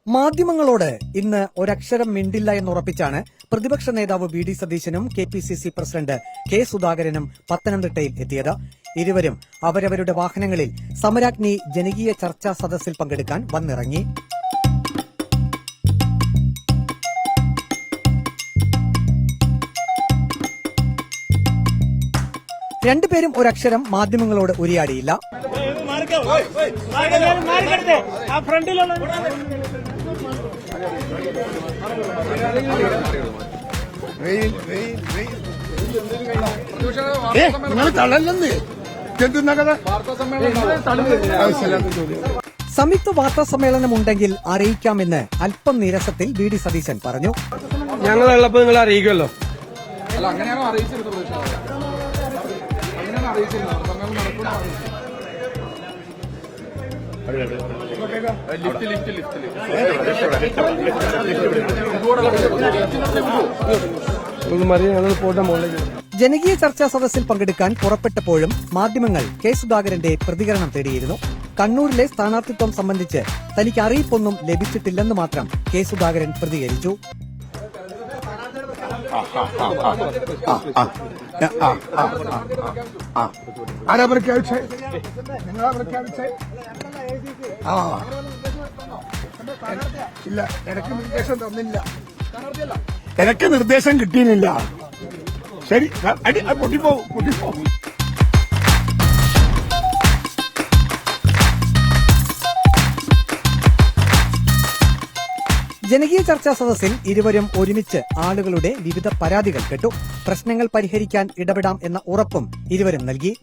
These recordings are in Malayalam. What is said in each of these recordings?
മാധ്യമങ്ങളോട് ഇന്ന് ഒരക്ഷരം മിണ്ടില്ല എന്നുറപ്പിച്ചാണ് പ്രതിപക്ഷ നേതാവ് വി ഡി സതീശനും കെപിസിസി പ്രസിഡന്റ് കെ സുധാകരനും പത്തനംതിട്ടയിൽ എത്തിയത്. ഇരുവരും അവരവരുടെ വാഹനങ്ങളിൽ സമരാഗ്നി ജനകീയ ചർച്ചാ സദസ്സിൽ പങ്കെടുക്കാൻ വന്നിറങ്ങി. രണ്ടുപേരും ഒരക്ഷരം മാധ്യമങ്ങളോട് ഉരിയാടിയില്ല. സംയുക്ത വാർത്താ സമ്മേളനമുണ്ടെങ്കിൽ അറിയിക്കാമെന്ന് അല്പം നീരസത്തിൽ വി ഡി സതീശൻ പറഞ്ഞു. ഞങ്ങളുള്ളപ്പോ നിങ്ങൾ അറിയിക്കുമല്ലോ. ജനകീയ ചർച്ചാ സദസ്സിൽ പങ്കെടുക്കാൻ പുറപ്പെട്ടപ്പോഴും മാധ്യമങ്ങൾ കെ സുധാകരന്റെ പ്രതികരണം തേടിയിരുന്നു. കണ്ണൂരിലെ സ്ഥാനാർത്ഥിത്വം സംബന്ധിച്ച് തനിക്ക് അറിയിപ്പൊന്നും ലഭിച്ചിട്ടില്ലെന്ന് മാത്രം കെ സുധാകരൻ പ്രതികരിച്ചു. ഇല്ല, എനിക്ക് നിർദ്ദേശം തന്നില്ല. എനിക്ക് നിർദ്ദേശം കിട്ടിയില്ല. ശരി, പൊട്ടിപ്പോവും. ജനകീയ ചർച്ചാ സദസ്സിൽ ഇരുവരും ഒരുമിച്ച് ആളുകളുടെ വിവിധ പരാതികൾ കേട്ടു. പ്രശ്നങ്ങൾ പരിഹരിക്കാൻ ഇടപെടാം എന്ന ഉറപ്പും ഇരുവരും നൽകി.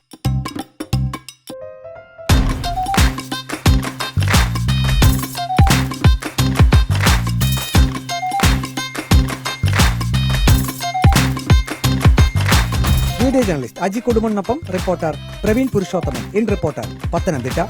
വീഡിയോ ജേർണലിസ്റ്റ് അജി കൊടുമണ്ണൊപ്പം reporter Praveen Purushothaman. In reporter, Pathanamthitta.